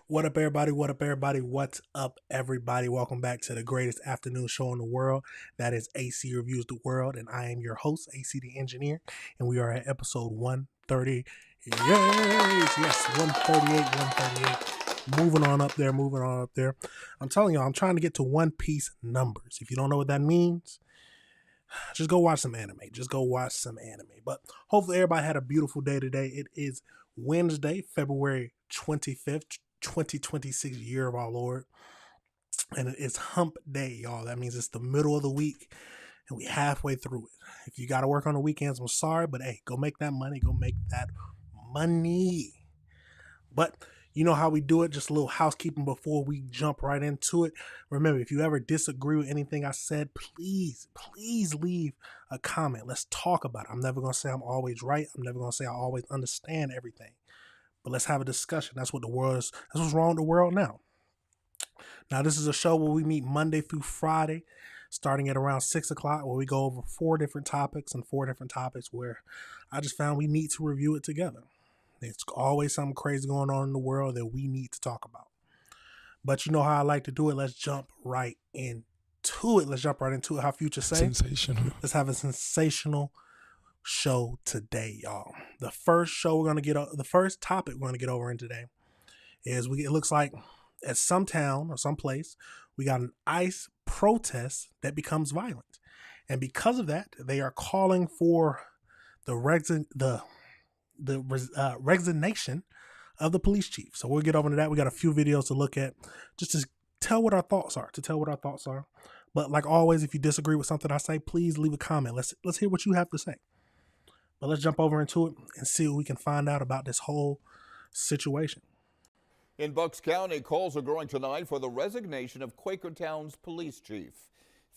What up, everybody? What up, everybody? What's up, everybody? Welcome back to the greatest afternoon show in the world. That is AC Reviews the World, and I am your host, AC the Engineer, and we are at episode 130. Yes, 138, 138. Moving on up there. I'm telling y'all, I'm trying to get to One Piece numbers. If you don't know what that means, just go watch some anime. But hopefully everybody had a beautiful day today. It is Wednesday, February 25th, 2026, year of our Lord. And it's hump day, y'all. That means it's the middle of the week and we halfway through it. If you got to work on the weekends, I'm sorry, but hey, go make that money. But you know how we do it. Just a little housekeeping before we jump right into it. Remember, if you ever disagree with anything I said, please leave a comment. Let's talk about it. I'm never going to say I'm always right. I'm never going to say I always understand everything. But let's have a discussion. That's what's wrong with the world now. Now, this is a show where we meet Monday through Friday, starting at around 6 o'clock, where we go over four different topics where I just found we need to review it together. There's always something crazy going on in the world that we need to talk about. But you know how I like to do it. Let's jump right into it. How Future say. Sensational. Let's have a sensational show today, y'all. The first topic we're gonna get over in today is it looks like at some town or some place we got an ICE protest that becomes violent, and because of that, they are calling for the resignation of the police chief. So we'll get over to that. We got a few videos to look at just to tell what our thoughts are. But like always, if you disagree with something I say, please leave a comment. Let's hear what you have to say. But let's jump over into it and see what we can find out about this whole situation. In Bucks County, calls are growing tonight for the resignation of Quakertown's police chief.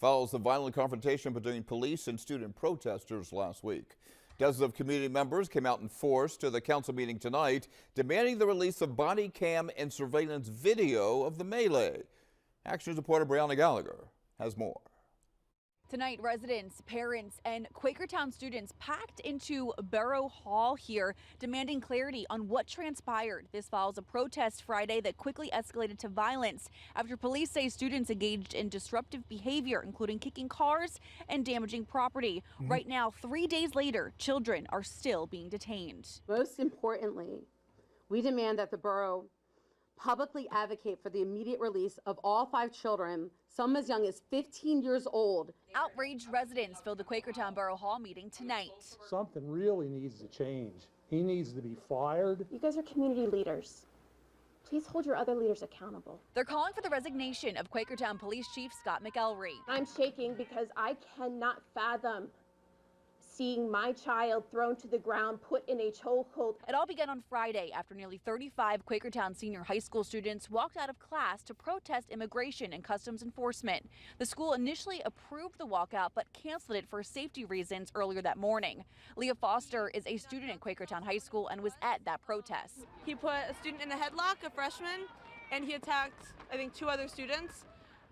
Follows the violent confrontation between police and student protesters last week. Dozens of community members came out in force to the council meeting tonight, demanding the release of body cam and surveillance video of the melee. Action reporter Brianna Gallagher has more. Tonight, residents, parents, and Quakertown students packed into Borough Hall here, demanding clarity on what transpired. This follows a protest Friday that quickly escalated to violence after police say students engaged in disruptive behavior, including kicking cars and damaging property. Right now, 3 days later, children are still being detained. Most importantly, we demand that the borough publicly advocate for the immediate release of all 5 children, some as young as 15 years old. Outraged residents filled the Quakertown Borough Hall meeting tonight. Something really needs to change. He needs to be fired. You guys are community leaders. Please hold your other leaders accountable. They're calling for the resignation of Quakertown Police Chief Scott McElry. I'm shaking because I cannot fathom seeing my child thrown to the ground, put in a chokehold. It all began on Friday after nearly 35 Quakertown senior high school students walked out of class to protest immigration and customs enforcement. The school initially approved the walkout but canceled it for safety reasons earlier that morning. Leah Foster is a student at Quakertown High School and was at that protest. He put a student in a headlock, a freshman, and he attacked, I think, 2 other students,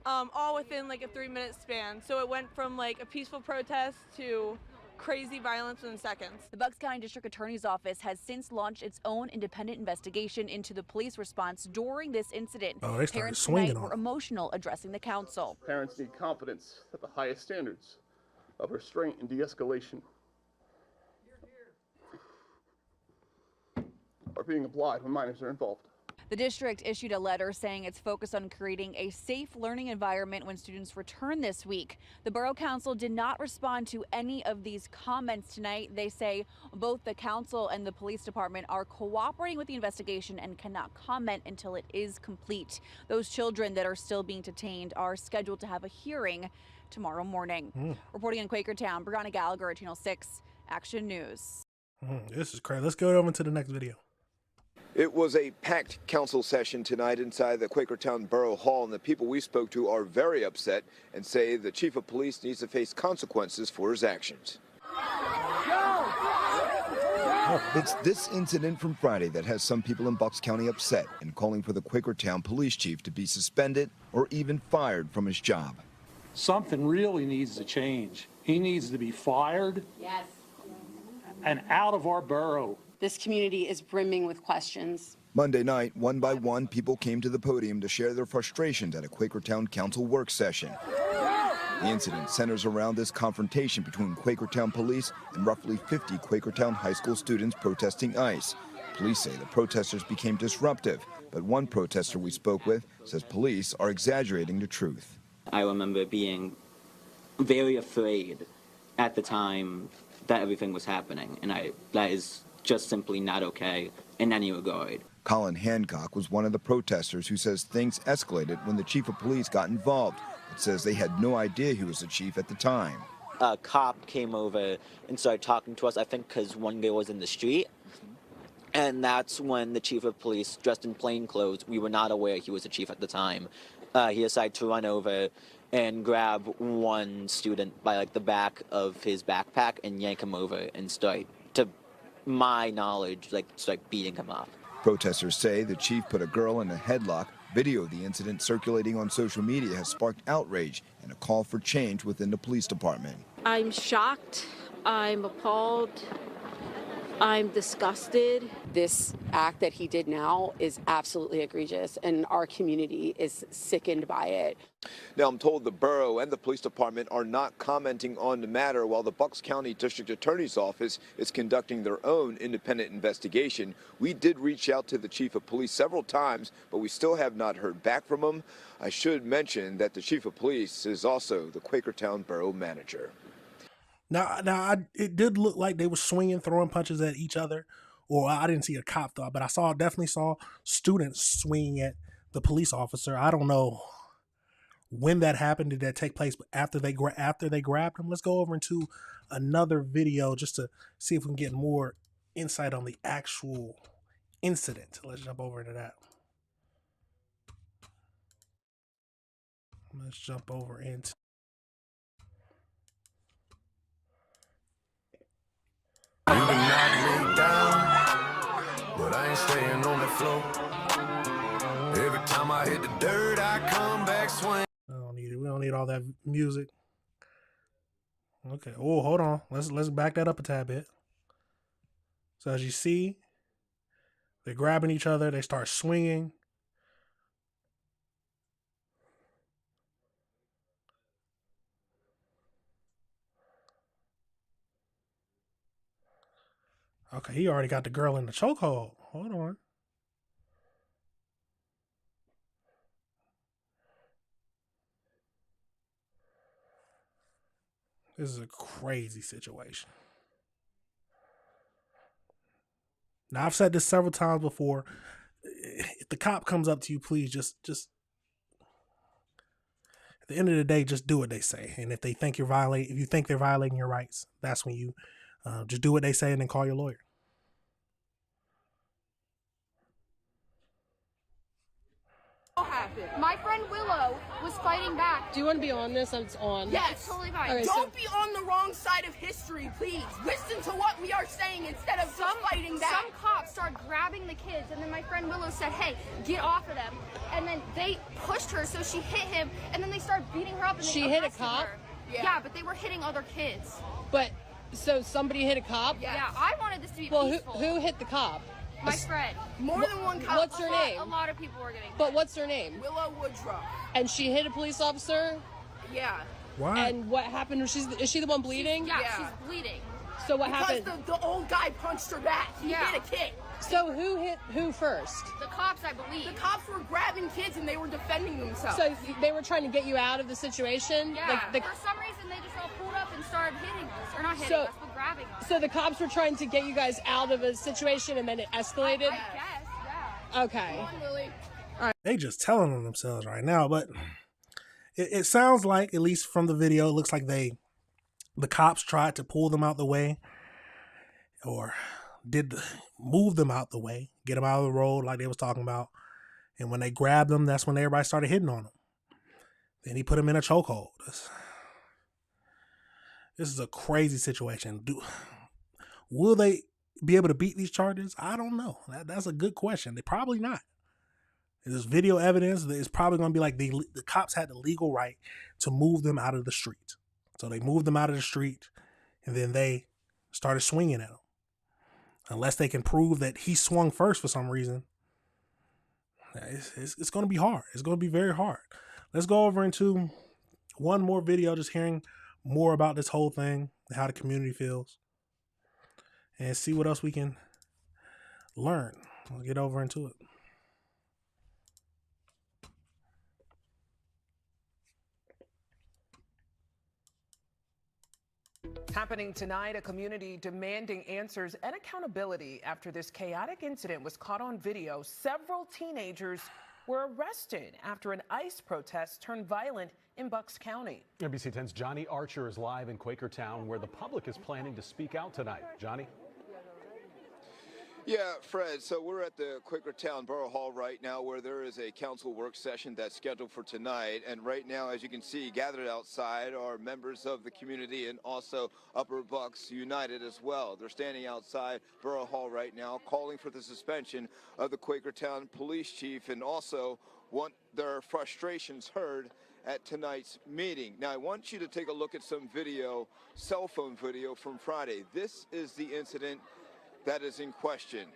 all within like a 3-minute span. So it went from like a peaceful protest to crazy violence within seconds. The Bucks County District Attorney's Office has since launched its own independent investigation into the police response during this incident. They started Parents swinging tonight were emotional addressing the council. Parents need confidence that the highest standards of restraint and de-escalation are being applied when minors are involved. The district issued a letter saying it's focused on creating a safe learning environment when students return this week. The Borough Council did not respond to any of these comments tonight. They say both the council and the police department are cooperating with the investigation and cannot comment until it is complete. Those children that are still being detained are scheduled to have a hearing tomorrow morning. Reporting in Quakertown, Brianna Gallagher at Channel 6 Action News. This is crazy. Let's go over to the next video. It was a packed council session tonight inside the Quakertown Borough Hall, and the people we spoke to are very upset and say the chief of police needs to face consequences for his actions. It's this incident from Friday that has some people in Bucks County upset and calling for the Quakertown police chief to be suspended or even fired from his job. Something really needs to change. He needs to be fired. Yes. And out of our borough. This community is brimming with questions. Monday night, one by one, people came to the podium to share their frustrations at a Quakertown Council work session. The incident centers around this confrontation between Quakertown police and roughly 50 Quakertown high school students protesting ICE. Police say the protesters became disruptive, but one protester we spoke with says police are exaggerating the truth. I remember being very afraid at the time that everything was happening, and that is just simply not okay in any regard. Colin Hancock was one of the protesters who says things escalated when the chief of police got involved, but says they had no idea he was the chief at the time. A cop came over and started talking to us, I think because one girl was in the street, and that's when the chief of police, dressed in plain clothes, we were not aware he was the chief at the time, he decided to run over and grab one student by the back of his backpack and yank him over and start, to my knowledge, start beating him up. Protesters say the chief put a girl in a headlock. Video of the incident circulating on social media has sparked outrage and a call for change within the police department. I'm shocked. I'm appalled. I'm disgusted. This act that he did now is absolutely egregious, and our community is sickened by it. Now, I'm told the borough and the police department are not commenting on the matter while the Bucks County District Attorney's Office is conducting their own independent investigation. We did reach out to the chief of police several times, but we still have not heard back from him. I should mention that the chief of police is also the Quakertown borough manager. Now, it did look like they were swinging, throwing punches at each other. Or I didn't see a cop though, but I definitely saw students swinging at the police officer. I don't know when that happened. Did that take place after they grabbed him? Let's go over into another video just to see if we can get more insight on the actual incident. Let's jump over into that. Let's jump over into. You can knock me down, but I ain't staying on the floor. Every time I hit the dirt, I come back swing. I don't need it. We don't need all that music. Okay. Oh, hold on. Let's back that up a tad bit. So as you see, they're grabbing each other. They start swinging. Okay, he already got the girl in the chokehold. Hold on. This is a crazy situation. Now, I've said this several times before. If the cop comes up to you, please just at the end of the day, just do what they say. And if they think if you think they're violating your rights, that's when you just do what they say and then call your lawyer. My friend Willow was fighting back. Do you want to be on this? It's on. Yes, it's totally fine. Okay, Don't be on the wrong side of history, please. Listen to what we are saying instead of fighting back. Some cops started grabbing the kids, and then my friend Willow said, "Hey, get off of them." And then they pushed her, so she hit him, and then they started beating her up. And She hit a cop? her. Yeah, but they were hitting other kids. But, so somebody hit a cop? Yeah, I wanted this to be Well, peaceful. who hit the cop? My friend. More than one cop. What's her name? A lot of people were getting hit. But what's her name? Willow Woodruff. And she hit a police officer? Yeah. Why? And what happened? Is she the one bleeding? She's bleeding. So what happened? Because the old guy punched her back. He hit a kid. So who hit who first? The cops, I believe. The cops were grabbing kids and they were defending themselves. So they were trying to get you out of the situation? Yeah. For some reason, they just all pulled up and started hitting us. Or not hitting us, but grabbing us. So the cops were trying to get you guys out of a situation and then it escalated? I guess, yeah. Okay. Come on, Lily. They just telling on themselves right now, but it sounds like, at least from the video, it looks like the cops tried to pull them out the way or move them out the way, get them out of the road like they was talking about. And when they grabbed them, that's when everybody started hitting on them. Then he put them in a chokehold. This is a crazy situation. Will they be able to beat these charges? I don't know. That's a good question. They probably not. There's video evidence that it's probably going to be like the cops had the legal right to move them out of the street. So they moved them out of the street and then they started swinging at them. Unless they can prove that he swung first for some reason, it's going to be hard. It's going to be very hard. Let's go over into one more video, just hearing more about this whole thing, how the community feels, and see what else we can learn. We'll get over into it. Happening tonight, a community demanding answers and accountability after this chaotic incident was caught on video. Several teenagers were arrested after an ICE protest turned violent in Bucks County. NBC 10's Johnny Archer is live in Quakertown, where the public is planning to speak out tonight. Johnny? Yeah, Fred, so we're at the Quakertown Borough Hall right now, where there is a council work session that's scheduled for tonight. And right now, as you can see, gathered outside are members of the community and also Upper Bucks United as well. They're standing outside Borough Hall right now, calling for the suspension of the Quakertown police chief, and also want their frustrations heard at tonight's meeting. Now, I want you to take a look at some video, cell phone video from Friday. This is the incident that is in question.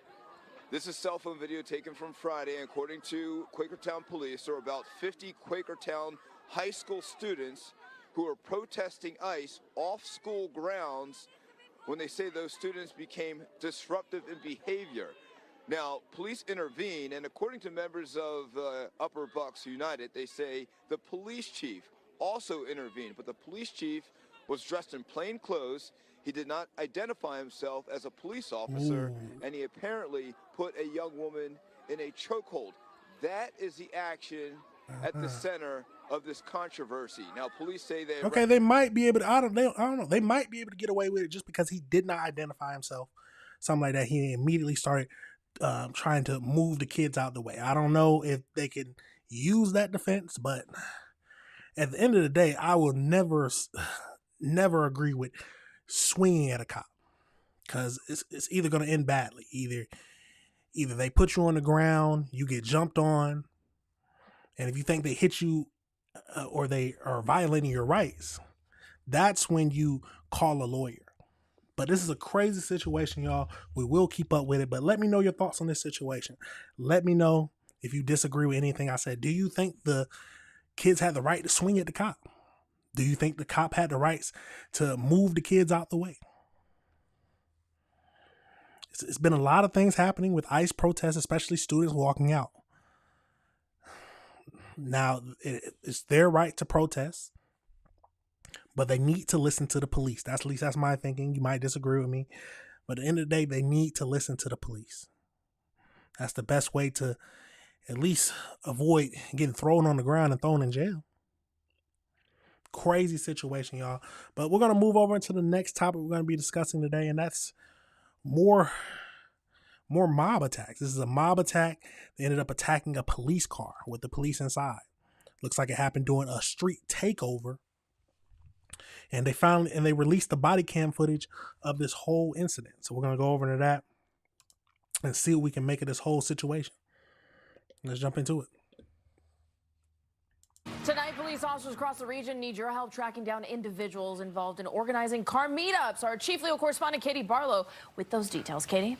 This is cell phone video taken from Friday. According to Quakertown police, there are about 50 Quakertown high school students who are protesting ICE off school grounds when they say those students became disruptive in behavior. Now, police intervene, and according to members of Upper Bucks United, they say the police chief also intervened, but the police chief was dressed in plain clothes. He did not identify himself as a police officer, and he apparently put a young woman in a chokehold. That is the action at the center of this controversy. Now, police say they might be able to. I don't know. They might be able to get away with it just because he did not identify himself. Something like that. He immediately started trying to move the kids out the way. I don't know if they can use that defense, but at the end of the day, I will never agree with swinging at a cop, because it's either going to end badly. Either they put you on the ground, you get jumped on, and if you think they hit you or they are violating your rights, that's when you call a lawyer. But this is a crazy situation, y'all. We will keep up with it, but let me know your thoughts on this situation. Let me know if you disagree with anything I said. Do you think the kids had the right to swing at the cop? Do you think the cop had the rights to move the kids out the way? It's been a lot of things happening with ICE protests, especially students walking out. Now, it's their right to protest, but they need to listen to the police. At least that's my thinking. You might disagree with me, but at the end of the day, they need to listen to the police. That's the best way to at least avoid getting thrown on the ground and thrown in jail. Crazy situation, y'all. But we're going to move over into the next topic we're going to be discussing today, and that's more mob attacks. This is a mob attack. They ended up attacking a police car with the police inside. Looks like it happened during a street takeover. And they released the body cam footage of this whole incident. So we're going to go over into that and see what we can make of this whole situation. Let's jump into it. Tonight, police officers across the region need your help tracking down individuals involved in organizing car meetups. Our chief legal correspondent, Katie Barlow, with those details. Katie?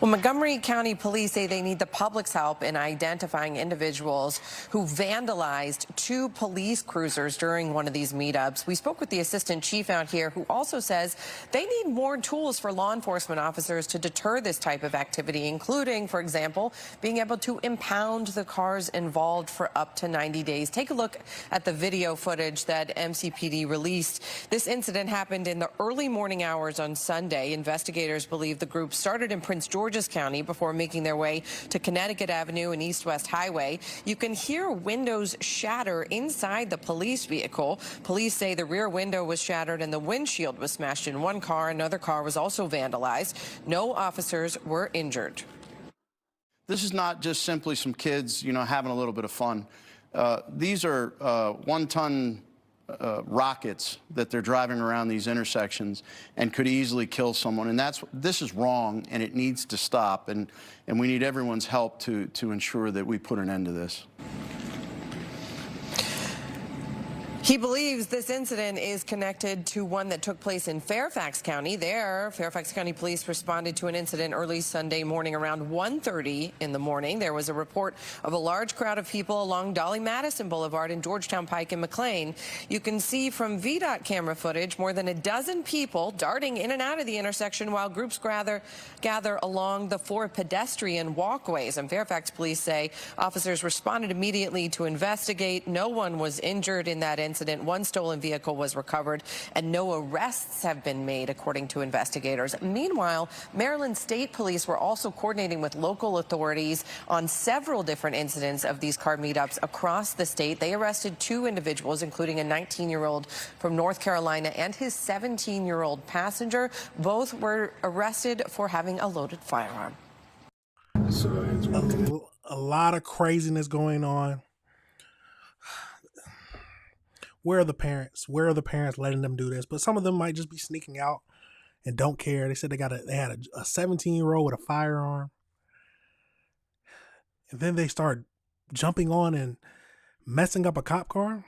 Well, Montgomery County Police say they need the public's help in identifying individuals who vandalized 2 police cruisers during one of these meetups. We spoke with the assistant chief out here, who also says they need more tools for law enforcement officers to deter this type of activity, including, for example, being able to impound the cars involved for up to 90 days. Take a look at the video footage that MCPD released. This incident happened in the early morning hours on Sunday. Investigators believe the group started in Prince George's County before making their way to Connecticut Avenue and East-West Highway. You can hear windows shatter inside the police vehicle. Police say the rear window was shattered and the windshield was smashed in one car. Another car was also vandalized. No officers were injured. This is not just simply some kids, having a little bit of fun. These are one-ton rockets that they're driving around these intersections and could easily kill someone. And this is wrong, and it needs to stop. And we need everyone's help to ensure that we put an end to this. He believes this incident is connected to one that took place in Fairfax County. There, Fairfax County police responded to an incident early Sunday morning around 1:30 in the morning. There was a report of a large crowd of people along Dolly Madison Boulevard in Georgetown Pike and McLean. You can see from VDOT camera footage more than a dozen people darting in and out of the intersection while groups gather along the 4 pedestrian walkways. And Fairfax police say officers responded immediately to investigate. No one was injured in that incident. One stolen vehicle was recovered, and no arrests have been made, according to investigators. Meanwhile, Maryland State Police were also coordinating with local authorities on several different incidents of these car meetups across the state. They arrested 2 individuals, including a 19-year-old from North Carolina and his 17-year-old passenger. Both were arrested for having a loaded firearm. A lot of craziness going on. Where are the parents? Where are the parents letting them do this? But some of them might just be sneaking out and don't care. They said they had a 17-year-old with a firearm. And then they start jumping on and messing up a cop car.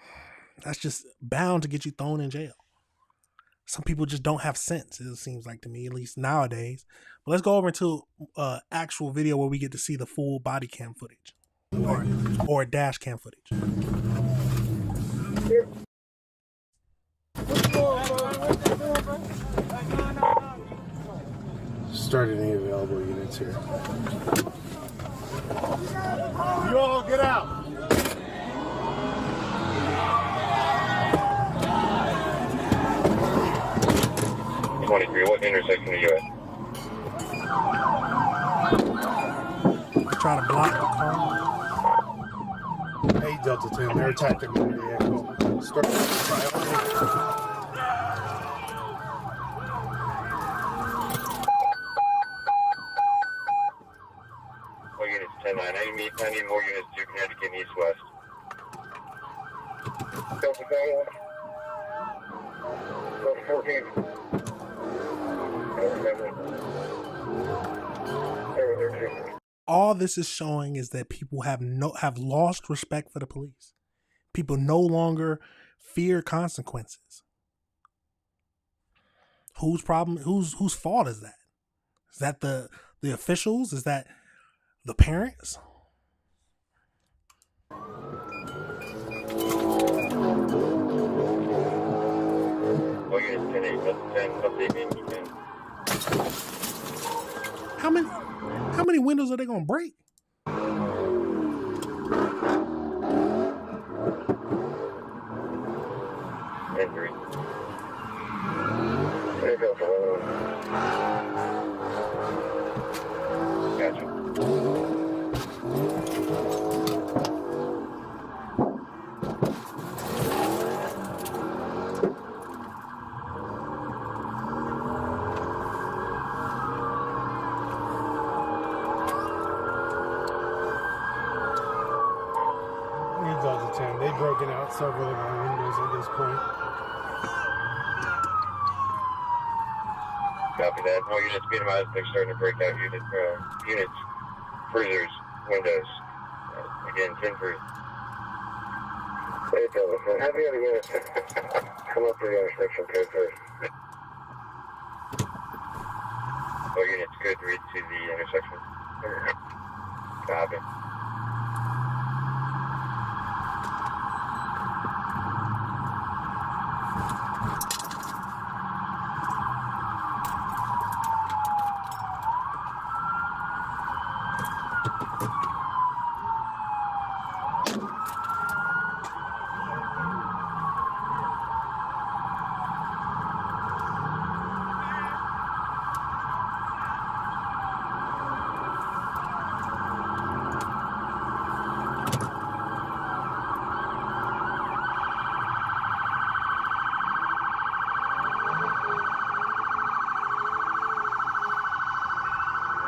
That's just bound to get you thrown in jail. Some people just don't have sense, it seems like to me, at least nowadays. But let's go over to actual video where we get to see the full body cam footage or dash cam footage. Start any available units here. You all get out. What intersection are you at? Try to block the car. Hey, Delta 10, they're attacking me. Start. What units? 10-9. I need more units to Connecticut east-west. Delta 10. Delta 14. All this is showing is that people have lost respect for the police. People no longer fear consequences. Whose problem? Whose fault is that? Is that the officials? Is that the parents? Well, units 10-8, 10, How many windows are they gonna break? And 3. Gotcha. Delta 10, they've broken out several of our windows at this point. Copy that. All units be advised they're starting to break out units, cruisers, windows. Again, 10-3. Hey, Delta 10, have the other units come up to the intersection code first. All units good, read to the intersection. Copy.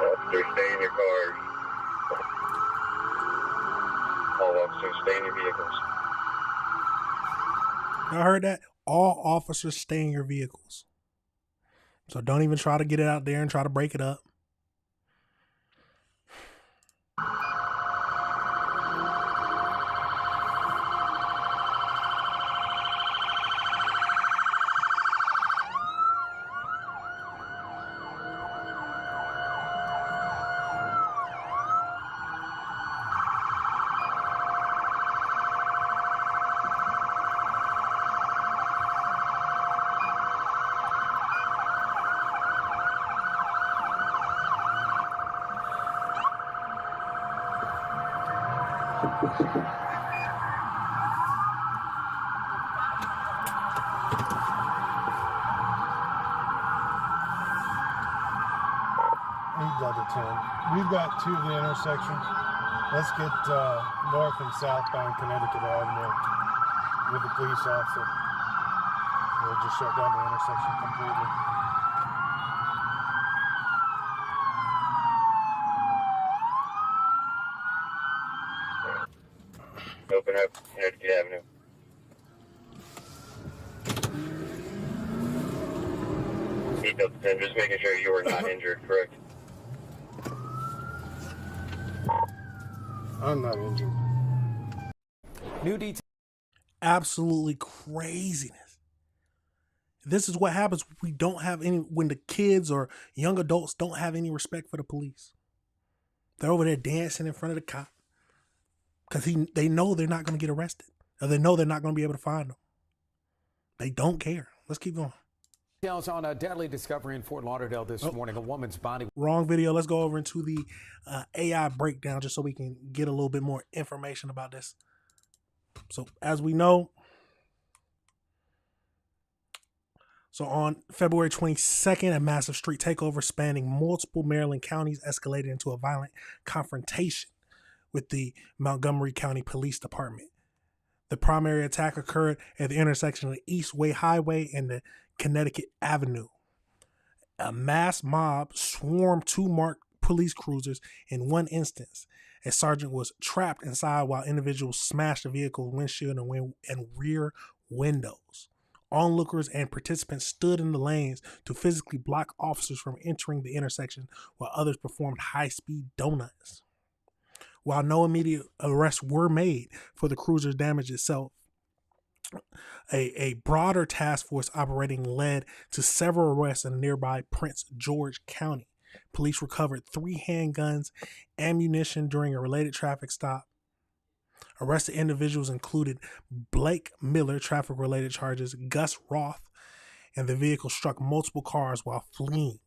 Officers, stay in your cars. All officers, stay in your vehicles. Y'all heard that? All officers stay in your vehicles. So don't even try to get it out there and try to break it up. Delta 10. We've got two of the intersections. Let's get north and southbound Connecticut Avenue with the police officer. We'll just shut down the intersection completely. Open up Connecticut Avenue. Delta 10, just making sure you are not injured, correct? I'm not injured. New details. Absolutely craziness. This is what happens when we don't have any, when the kids or young adults don't have any respect for the police. They're over there dancing in front of the cop because they know they're not going to get arrested, or they know they're not going to be able to find them. They don't care. Let's keep going. Details on a deadly discovery in Fort Lauderdale this morning. A woman's body. Wrong video. Let's go over into the AI breakdown just so we can get a little bit more information about this. So as we know, so on February 22nd, a massive street takeover spanning multiple Maryland counties escalated into a violent confrontation with the Montgomery County Police Department. The primary attack occurred at the intersection of the Eastway Highway and the Connecticut Avenue. A mass mob swarmed two marked police cruisers in one instance. A sergeant was trapped inside while individuals smashed the vehicle's windshield and rear windows. Onlookers and participants stood in the lanes to physically block officers from entering the intersection while others performed high-speed donuts. While no immediate arrests were made for the cruiser's damage itself, a broader task force operating led to several arrests in nearby Prince George County. Police recovered 3 handguns, ammunition during a related traffic stop. Arrested individuals included Blake Miller, traffic-related charges, Gus Roth, and the vehicle struck multiple cars while fleeing.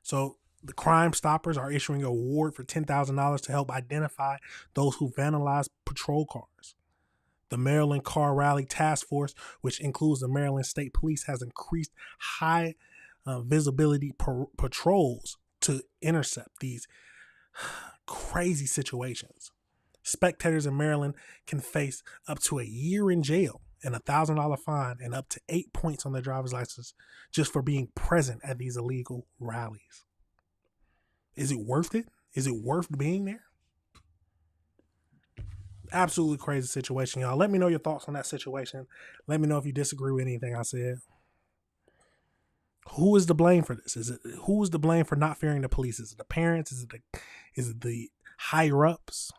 So the Crime Stoppers are issuing an award for $10,000 to help identify those who vandalized patrol cars. The Maryland Car Rally Task Force, which includes the Maryland State Police, has increased high visibility patrols to intercept these crazy situations. Spectators in Maryland can face up to a year in jail and a $1,000 fine and up to 8 points on their driver's license just for being present at these illegal rallies. Is it worth it? Is it worth being there? Absolutely crazy situation, y'all. Let me know your thoughts on that situation. Let me know if you disagree with anything I said. Who is to blame for this? Who is to blame for not fearing the police? Is it the parents? Is it the higher ups?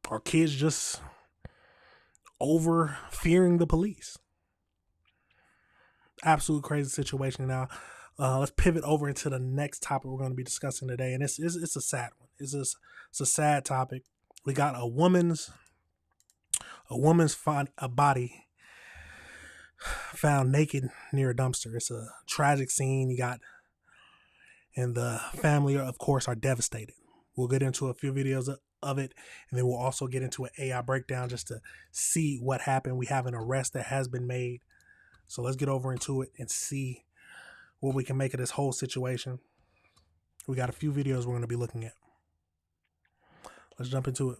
Are kids just over fearing the police? Absolute crazy situation. Now, let's pivot over into the next topic we're going to be discussing today, and it's a sad one. It's a sad topic. We got a woman's body found naked near a dumpster. It's a tragic scene. And the family, of course, are devastated. We'll get into a few videos of it, and then we'll also get into an AI breakdown just to see what happened. We have an arrest that has been made. So let's get over into it and see what we can make of this whole situation. We got a few videos we're going to be looking at. Let's jump into it.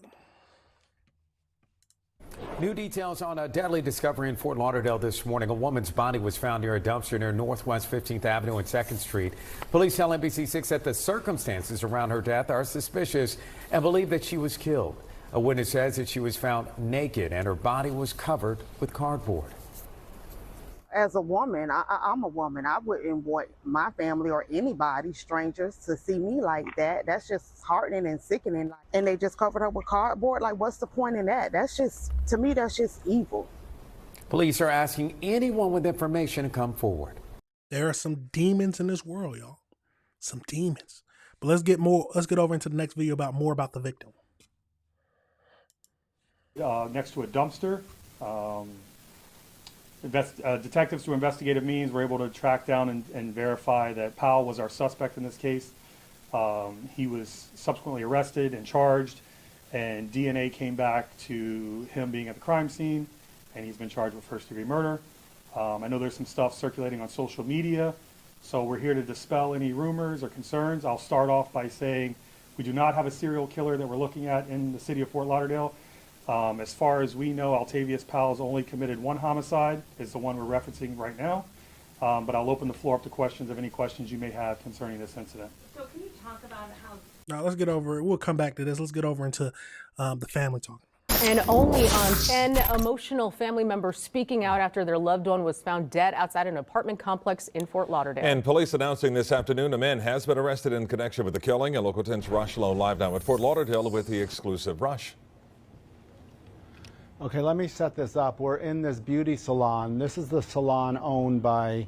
New details on a deadly discovery in Fort Lauderdale this morning. A woman's body was found near a dumpster near Northwest 15th Avenue and 2nd Street. Police tell NBC6 that the circumstances around her death are suspicious and believe that she was killed. A witness says that she was found naked and her body was covered with cardboard. As a woman, I'm a woman. I wouldn't want my family or anybody, strangers, to see me like that. That's just heartening and sickening. And they just covered her with cardboard. Like, what's the point in that? That's just, to me, that's just evil. Police are asking anyone with information to come forward. There are some demons in this world, y'all. Some demons. But let's get over into the next video about the victim. Next to a dumpster. Detectives through investigative means were able to track down and verify that Powell was our suspect in this case. He was subsequently arrested and charged. and DNA came back to him being at the crime scene, and he's been charged with first-degree murder. I know there's some stuff circulating on social media, so we're here to dispel any rumors or concerns. I'll start off by saying we do not have a serial killer that we're looking at in the city of Fort Lauderdale. As far as we know, Altavius Powell's only committed one homicide, is the one we're referencing right now. But I'll open the floor up to questions of any questions you may have concerning this incident. So can you talk about how... Now let's get over it. We'll come back to this. Let's get over into the family talking. And only on 10 emotional family members speaking out after their loved one was found dead outside an apartment complex in Fort Lauderdale. And police announcing this afternoon a man has been arrested in connection with the killing. And Local 10's Rush Lowe live now at Fort Lauderdale with the exclusive. Rush. Okay, let me set this up. We're in this beauty salon. This is the salon owned by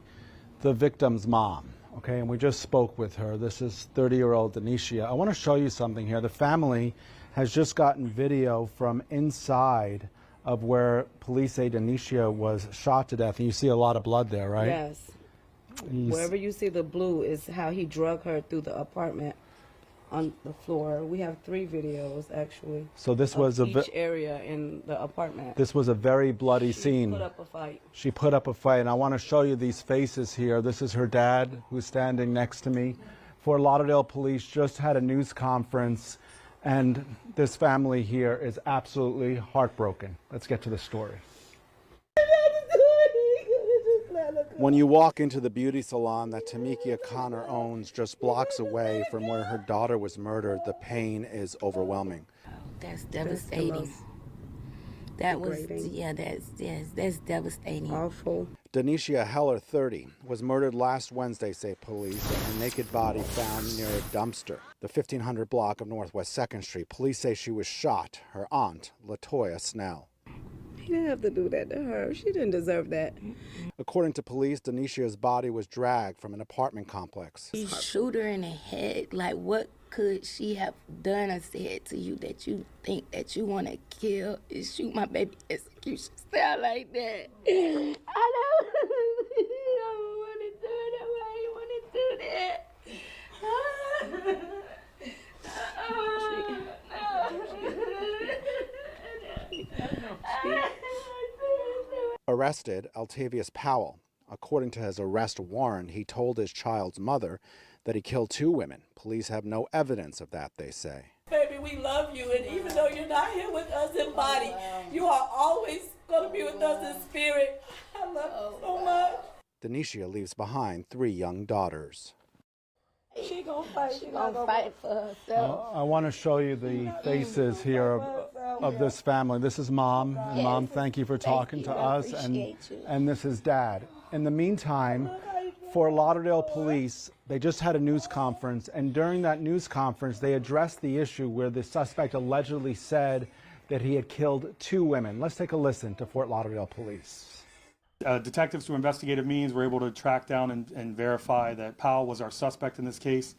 the victim's mom. Okay, and we just spoke with her. This is 30-year-old Denicia. I want to show you something here. The family has just gotten video from inside of where police say Denicia was shot to death. And you see a lot of blood there, right? Yes. Wherever you see the blue is how he drug her through the apartment on the floor. We have 3 videos actually. So this was each area in the apartment. This was a very bloody scene. She put up a fight. She put up a fight, and I want to show you these faces here. This is her dad, who's standing next to me. Fort Lauderdale police just had a news conference, and this family here is absolutely heartbroken. Let's get to the story. When you walk into the beauty salon that Tamikia Connor owns just blocks away from where her daughter was murdered, the pain is overwhelming. That's devastating. That's devastating. Awful. Denicia Heller, 30, was murdered last Wednesday, say police, and her naked body found near a dumpster. The 1500 block of Northwest 2nd Street. Police say she was shot. Her aunt, LaToya Snell. He didn't have to do that to her. She didn't deserve that. According to police, Denicia's body was dragged from an apartment complex. He shoot her in the head. Like, what could she have done or said to you that you think that you want to kill and shoot my baby execution style like that? I don't want to do that. Why you want to do that? Arrested, Altavius Powell. According to his arrest warrant, he told his child's mother that he killed 2 women. Police have no evidence of that, they say. Baby, we love you, and even though you're not here with us in body, you are always going to be with us in spirit. I love you so much. Denicia leaves behind 3 young daughters. She gonna fight. She gonna fight for herself. I want to show you the faces here of this family. This is Mom. And Mom, thank you for talking to us. And this is Dad. In the meantime, Fort Lauderdale police, they just had a news conference. And during that news conference, they addressed the issue where the suspect allegedly said that he had killed 2 women. Let's take a listen to Fort Lauderdale police. Detectives through investigative means were able to track down and verify that Powell was our suspect in this case.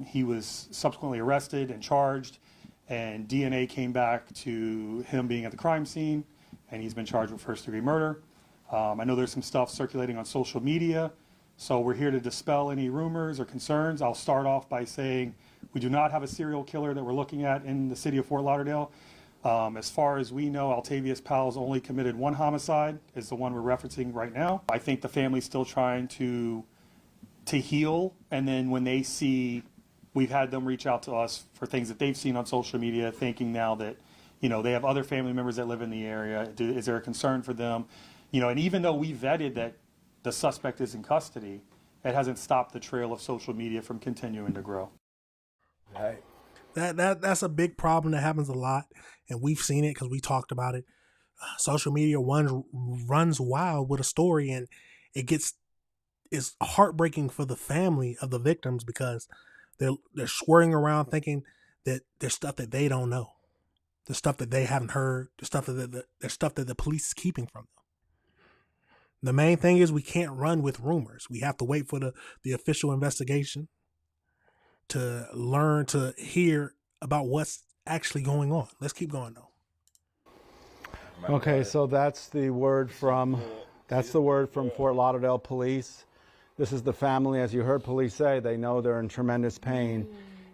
He was subsequently arrested and charged, and DNA came back to him being at the crime scene, and he's been charged with first-degree murder. I know there's some stuff circulating on social media, so we're here to dispel any rumors or concerns. I'll start off by saying we do not have a serial killer that we're looking at in the city of Fort Lauderdale. As far as we know, Altavius Powell's only committed one homicide, is the one we're referencing right now. I think the family's still trying to heal, and then when they see, we've had them reach out to us for things that they've seen on social media, thinking now that, you know, they have other family members that live in the area. Is there a concern for them? You know, and even though we vetted that the suspect is in custody, it hasn't stopped the trail of social media from continuing to grow. Right. That's a big problem that happens a lot, and we've seen it because we talked about it. Social media runs wild with a story, and it's heartbreaking for the family of the victims because they're swirling around thinking that there's stuff that they don't know, the stuff that they haven't heard, the stuff that the police is keeping from them. The main thing is we can't run with rumors. We have to wait for the official investigation to learn, to hear about what's actually going on. Let's keep going though. Okay, so that's the word from Fort Lauderdale police. This is the family, as you heard police say, they know they're in tremendous pain.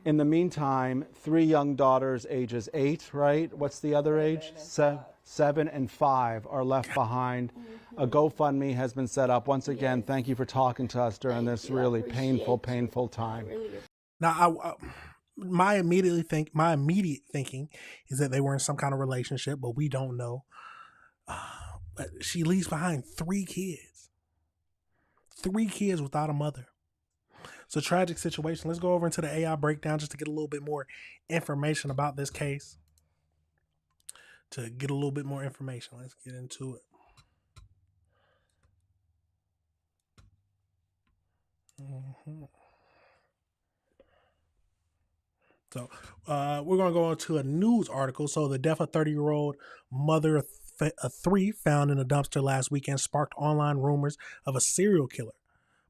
In the meantime, 3 young daughters, ages 8, right? What's the other age? 7 and 5 are left behind. A GoFundMe has been set up. Once again, thank you for talking to us during this really painful time. Now, my immediate thinking is that they were in some kind of relationship, but we don't know. But she leaves behind 3 kids. 3 kids without a mother. It's a tragic situation. Let's go over into the AI breakdown just to get a little bit more information about this case. To get a little bit more information, let's get into it. So we're going to go into a news article. So the death of 30-year-old mother of 3 found in a dumpster last weekend sparked online rumors of a serial killer.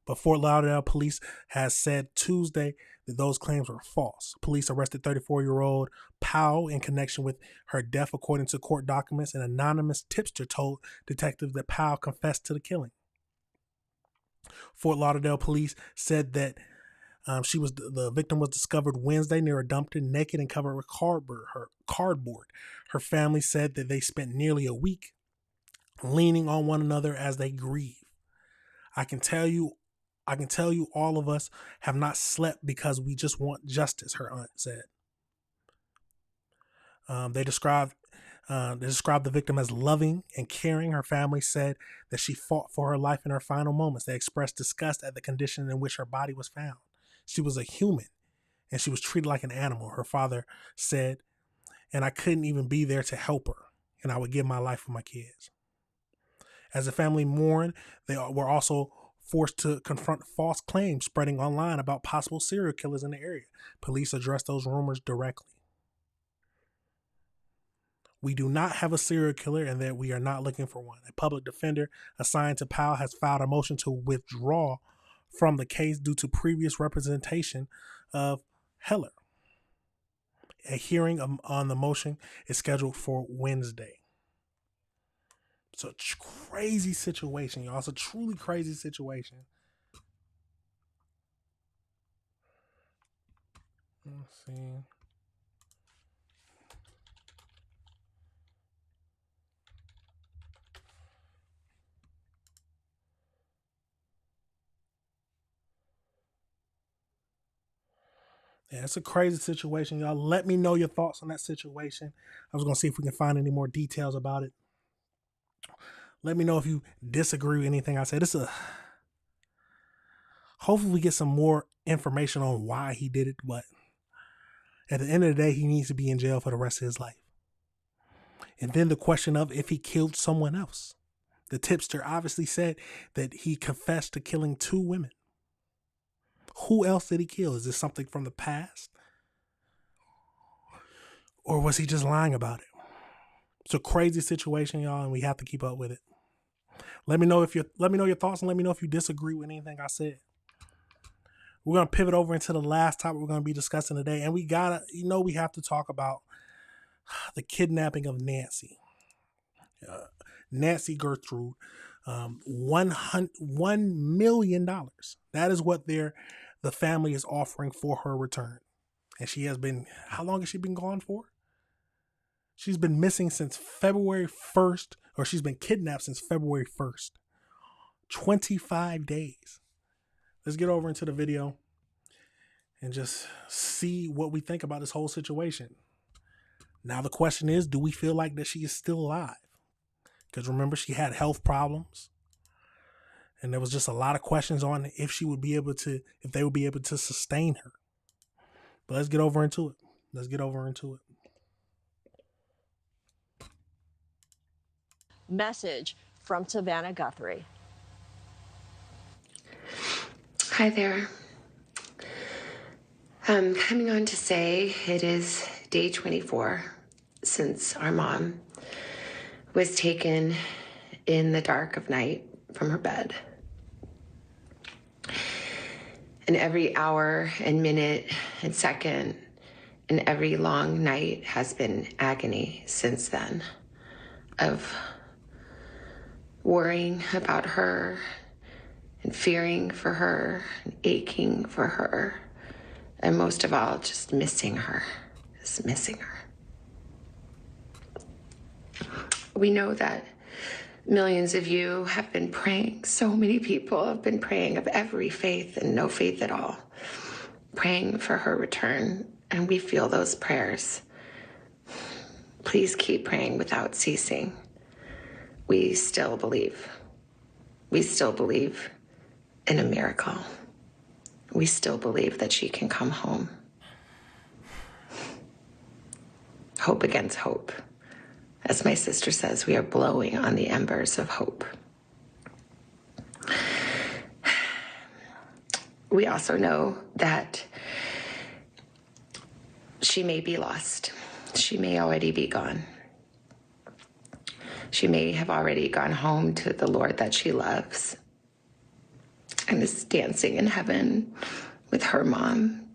But Fort Lauderdale police has said Tuesday that those claims were false. Police arrested 34-year-old Powell in connection with her death, according to court documents. An anonymous tipster told detectives that Powell confessed to the killing. Fort Lauderdale police said that the victim was discovered Wednesday near a dumpster, naked and covered with cardboard. Her family said that they spent nearly a week leaning on one another as they grieve. I can tell you all of us have not slept because we just want justice, her aunt said. They described the victim as loving and caring. Her family said that she fought for her life in her final moments. They expressed disgust at the condition in which her body was found. She was a human, and she was treated like an animal, her father said, and I couldn't even be there to help her, and I would give my life for my kids. As the family mourned, they were also forced to confront false claims spreading online about possible serial killers in the area. Police addressed those rumors directly. We do not have a serial killer and that we are not looking for one. A public defender assigned to Powell has filed a motion to withdraw from the case due to previous representation of Heller. A hearing on the motion is scheduled for Wednesday. It's a crazy situation, y'all. It's a truly crazy situation. Let's see. Yeah, it's a crazy situation, y'all. Let me know your thoughts on that situation. I was going to see if we can find any more details about it. Let me know if you disagree with anything I said. Hopefully we get some more information on why he did it, but at the end of the day, he needs to be in jail for the rest of his life. And then the question of if he killed someone else. The tipster obviously said that he confessed to killing 2 women. Who else did he kill? Is this something from the past? Or was he just lying about it? It's a crazy situation, y'all, and we have to keep up with it. Let me know your thoughts, and let me know if you disagree with anything I said. We're going to pivot over into the last topic we're going to be discussing today, and we have to talk about the kidnapping of Nancy. Nancy Guthrie, $1 million. That is what the family is offering for her return. And she has been, how long has she been gone for? She's been missing since February 1st, or she's been kidnapped since February 1st. 25 days. Let's get over into the video and just see what we think about this whole situation. Now the question is, do we feel like that she is still alive? Because remember, she had health problems. And there was just a lot of questions on if they would be able to sustain her. But let's get over into it. Message from Savannah Guthrie. Hi there. I'm coming on to say it is day 24 since our mom was taken in the dark of night from her bed. And every hour and minute and second and every long night has been agony since then of worrying about her and fearing for her and aching for her and most of all, just missing her. Just missing her. We know that millions of you have been praying. So many people have been praying of every faith and no faith at all, praying for her return, and we feel those prayers. Please keep praying without ceasing. We still believe. We still believe in a miracle. We still believe that she can come home. Hope against hope. As my sister says, we are blowing on the embers of hope. We also know that she may be lost. She may already be gone. She may have already gone home to the Lord that she loves and is dancing in heaven with her mom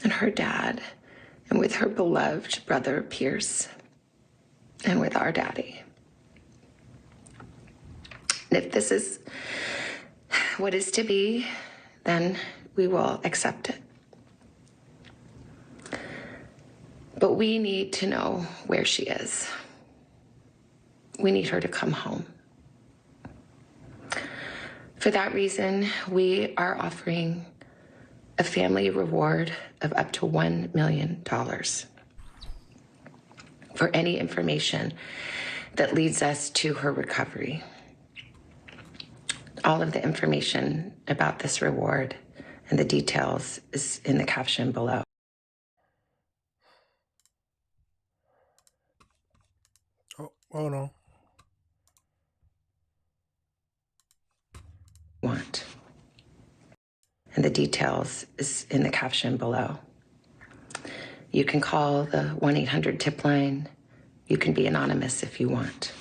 and her dad and with her beloved brother Pierce and with our daddy. And if this is what is to be, then we will accept it. But we need to know where she is. We need her to come home. For that reason, we are offering a family reward of up to $1 million for any information that leads us to her recovery. All of the information about this reward and the details is in the caption below. Oh, hold on. Want. And the details is in the caption below. You can call the 1-800 tip line. You can be anonymous if you want.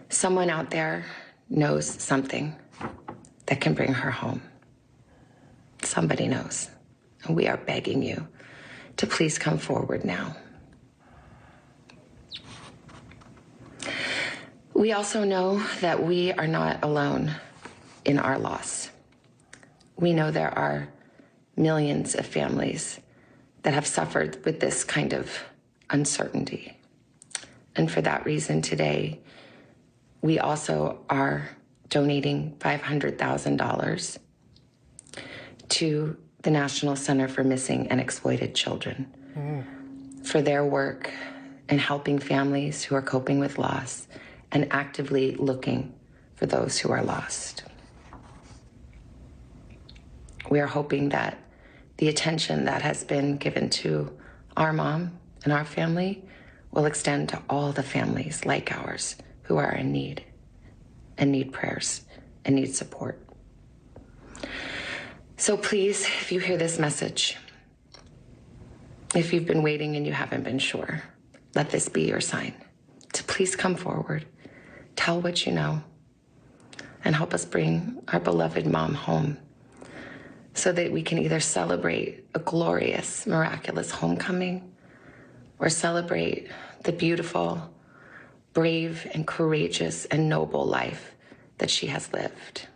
Someone out there knows something that can bring her home. Somebody knows. And we are begging you to please come forward now. We also know that we are not alone in our loss. We know there are millions of families that have suffered with this kind of uncertainty. And for that reason today, we also are donating $500,000 to the National Center for Missing and Exploited Children for their work in helping families who are coping with loss and actively looking for those who are lost. We are hoping that the attention that has been given to our mom and our family will extend to all the families like ours who are in need and need prayers and need support. So please, if you hear this message, if you've been waiting and you haven't been sure, let this be your sign to please come forward, tell what you know, and help us bring our beloved mom home so that we can either celebrate a glorious, miraculous homecoming or celebrate the beautiful, brave, and courageous and noble life that she has lived.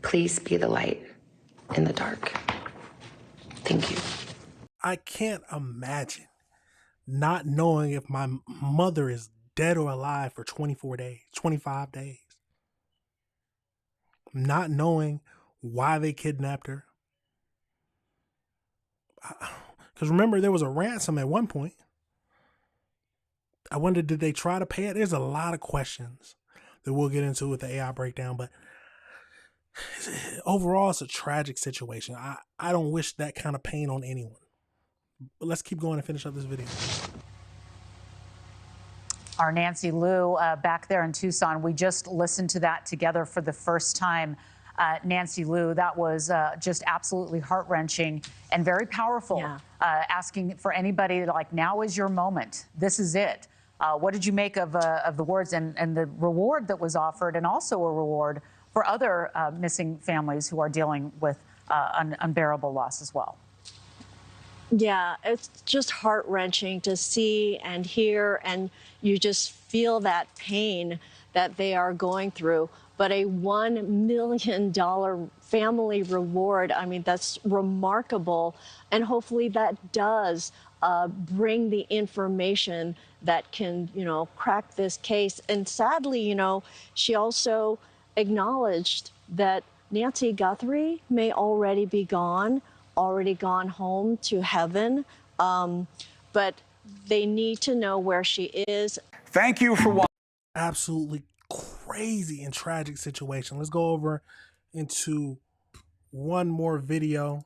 Please be the light in the dark. Thank you. I can't imagine not knowing if my mother is dead or alive for 24 days, 25 days. Not knowing why they kidnapped her. Because remember, there was a ransom at one point. I wonder, did they try to pay it? There's a lot of questions that we'll get into with the AI breakdown, but overall, it's a tragic situation. I don't wish that kind of pain on anyone. But let's keep going and finish up this video. Our Nancy Liu back there in Tucson, we just listened to that together for the first time. Nancy Liu, that was just absolutely heart-wrenching and very powerful. Yeah. Asking for anybody, like, now is your moment. This is it. What did you make of the words and the reward that was offered, and also a reward for other missing families who are dealing with unbearable loss as well? Yeah, it's just heart-wrenching to see and hear, and you just feel that pain that they are going through. But a $1 million family reward. I mean, that's remarkable. And hopefully that does bring the information that can, crack this case. And sadly, she also acknowledged that Nancy Guthrie may already be gone, already gone home to heaven. But they need to know where she is. Thank you for watching. Absolutely crazy and tragic situation. Let's go over into one more video.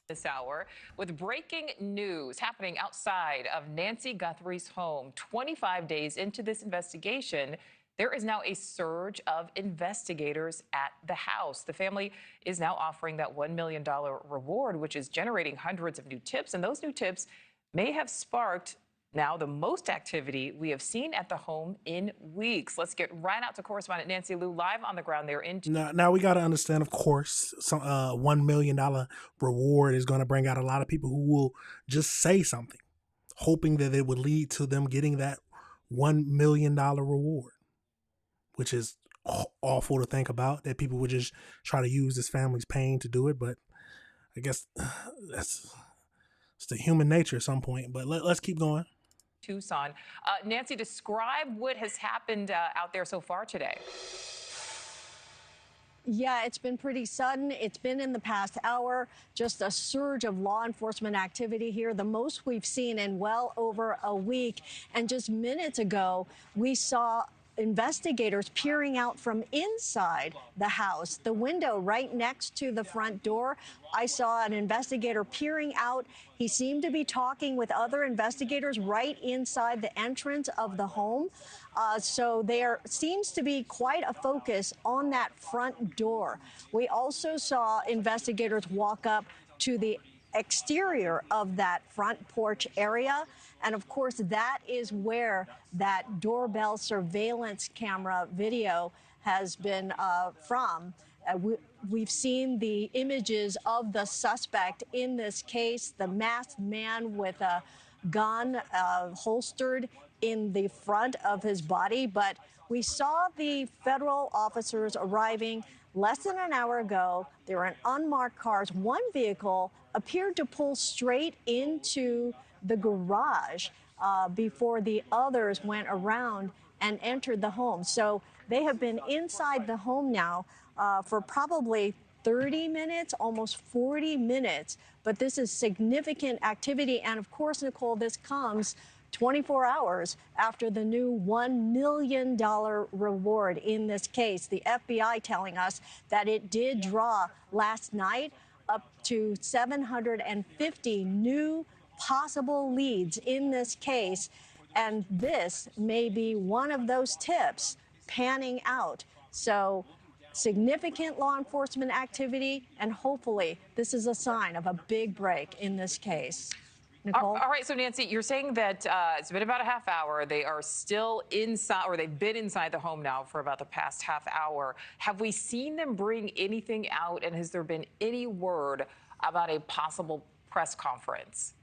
This hour with breaking news happening outside of Nancy Guthrie's home. 25 days into this investigation, there is now a surge of investigators at the house. The family is now offering that $1 million reward, which is generating hundreds of new tips. And those new tips may have sparked now the most activity we have seen at the home in weeks. Let's get right out to correspondent Nancy Liu live on the ground there in. Now we got to understand, of course, some $1 million reward is going to bring out a lot of people who will just say something, hoping that it would lead to them getting that $1 million reward, which is awful to think about, that people would just try to use this family's pain to do it. But I guess it's the human nature at some point. But let's keep going. Tucson. Nancy, describe what has happened out there so far today. Yeah, it's been pretty sudden. It's been in the past hour, just a surge of law enforcement activity here, the most we've seen in well over a week. And just minutes ago, we saw investigators peering out from inside the house, the window right next to the front door. I saw an investigator peering out. He seemed to be talking with other investigators right inside the entrance of the home. So there seems to be quite a focus on that front door. We also saw investigators walk up to the exterior of that front porch area. And of course, that is where that doorbell surveillance camera video has been from. We've seen the images of the suspect in this case, the masked man with a gun holstered in the front of his body. But we saw the federal officers arriving less than an hour ago. They were in unmarked cars. One vehicle appeared to pull straight into the garage before the others went around and entered the home. So they have been inside the home now for probably 30 minutes, almost 40 minutes. But this is significant activity. And of course, Nicole, this comes 24 hours after the new $1 million reward in this case. The FBI telling us that it did draw last night up to 750 new possible leads in this case. And this may be one of those tips panning out. So significant law enforcement activity, and hopefully this is a sign of a big break in this case. Nicole? All right, so Nancy, you're saying that it's been about a half hour. They are still inside, or they've been inside the home now for about the past half hour. Have we seen them bring anything out, and has there been any word about a possible press conference?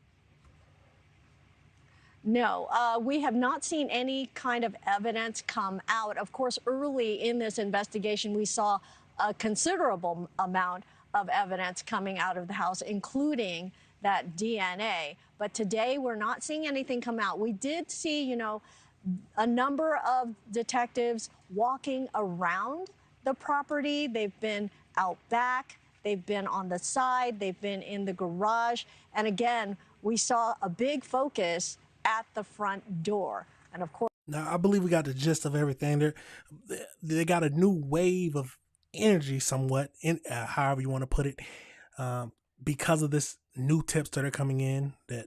No, we have not seen any kind of evidence come out. Of course, early in this investigation, we saw a considerable amount of evidence coming out of the house, including that DNA. But today, we're not seeing anything come out. We did see, a number of detectives walking around the property. They've been out back. They've been on the side. They've been in the garage. And again, we saw a big focus at the front door. And of course, now I believe we got the gist of everything. They got a new wave of energy, somewhat, in however you want to put it, because of this new tips that are coming in. That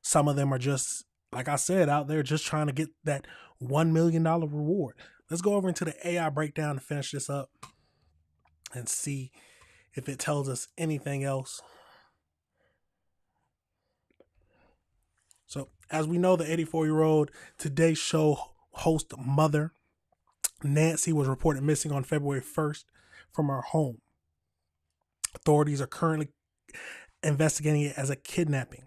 some of them are just, like I said, out there just trying to get that $1 million reward. Let's go over into the AI breakdown to finish this up and see if it tells us anything else. So, as we know, the 84-year-old Today Show host mother, Nancy, was reported missing on February 1st from her home. Authorities are currently investigating it as a kidnapping.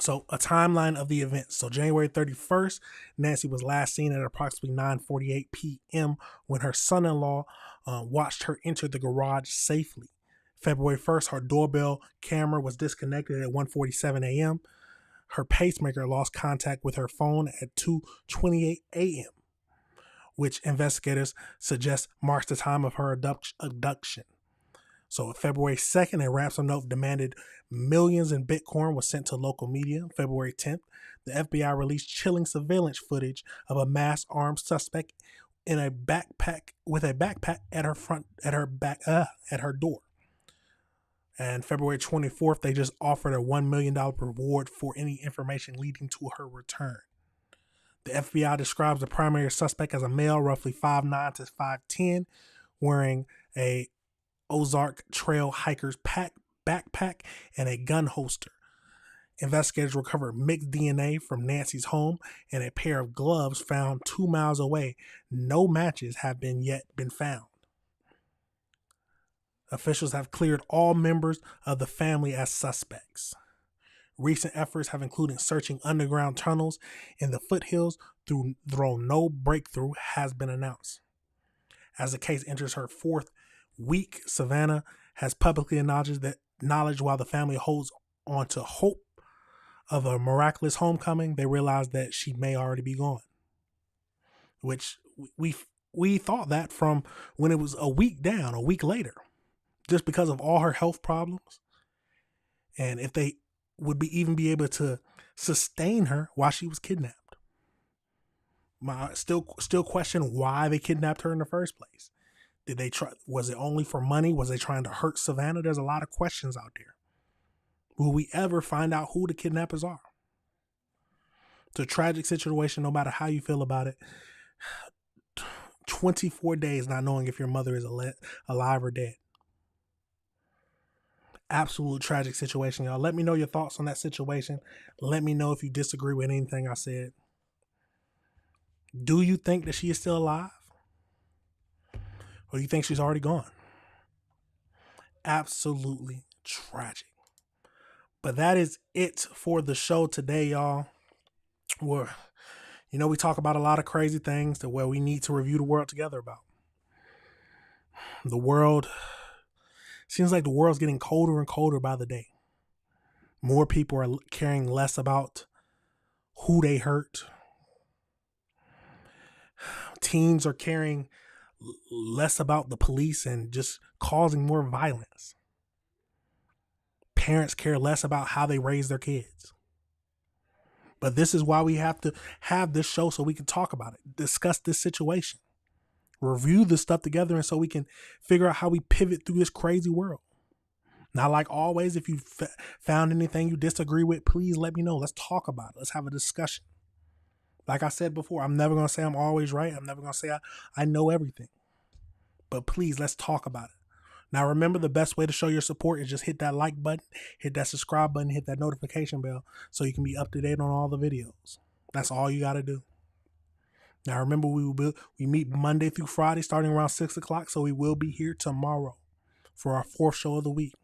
So a timeline of the events. So January 31st, Nancy was last seen at approximately 9:48 p.m. when her son-in-law watched her enter the garage safely. February 1st, her doorbell camera was disconnected at 1:47 a.m. Her pacemaker lost contact with her phone at 2:28 a.m., which investigators suggest marks the time of her abduction. So February 2nd, a ransom note demanded millions in Bitcoin was sent to local media. February 10th, the FBI released chilling surveillance footage of a masked armed suspect in a backpack at her door. And February 24th, they just offered a $1 million reward for any information leading to her return. The FBI describes the primary suspect as a male, roughly 5'9" to 5'10", wearing a Ozark Trail hiker's backpack and a gun holster. Investigators recovered mixed DNA from Nancy's home and a pair of gloves found 2 miles away. No matches have yet been found. Officials have cleared all members of the family as suspects. Recent efforts have included searching underground tunnels in the foothills, though no breakthrough has been announced. As the case enters her 4th week, Savannah has publicly acknowledged while the family holds on to hope of a miraculous homecoming, they realize that she may already be gone. Which we thought that from when it was a week later, just because of all her health problems. And if they would even be able to sustain her while she was kidnapped. Still question why they kidnapped her in the first place. Did they try? Was it only for money? Was they trying to hurt Savannah? There's a lot of questions out there. Will we ever find out who the kidnappers are? It's a tragic situation, no matter how you feel about it. 24 days not knowing if your mother is alive or dead. Absolute tragic situation, y'all. Let me know your thoughts on that situation. Let me know if you disagree with anything I said. Do you think that she is still alive? Or do you think she's already gone? Absolutely tragic. But that is it for the show today, y'all. Where, we talk about a lot of crazy things that where we need to review the world together about. Seems like the world's getting colder and colder by the day. More people are caring less about who they hurt. Teens are caring less about the police and just causing more violence. Parents care less about how they raise their kids. But this is why we have to have this show so we can talk about it, discuss this situation, review this stuff together, and so we can figure out how we pivot through this crazy world. Now, like always, if you found anything you disagree with, please let me know. Let's talk about it. Let's have a discussion. Like I said before, I'm never going to say I'm always right. I'm never going to say I know everything. But please, let's talk about it. Now, remember, the best way to show your support is just hit that like button, hit that subscribe button, hit that notification bell so you can be up to date on all the videos. That's all you got to do. Now, remember, we meet Monday through Friday starting around 6 o'clock, so we will be here tomorrow for our 4th show of the week.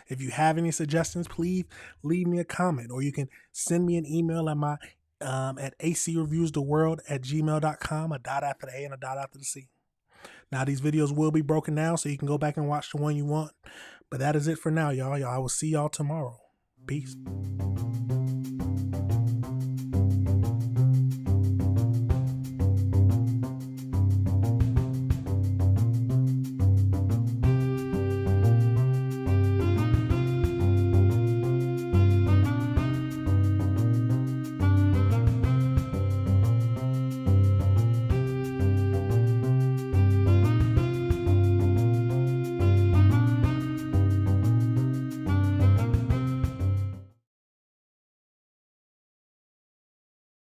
If you have any suggestions, please leave me a comment, or you can send me an email at my at acreviewstheworld@gmail.com, a dot after the A and a dot after the C. Now, these videos will be broken down, so you can go back and watch the one you want. But that is it for now, y'all. I will see y'all tomorrow. Peace.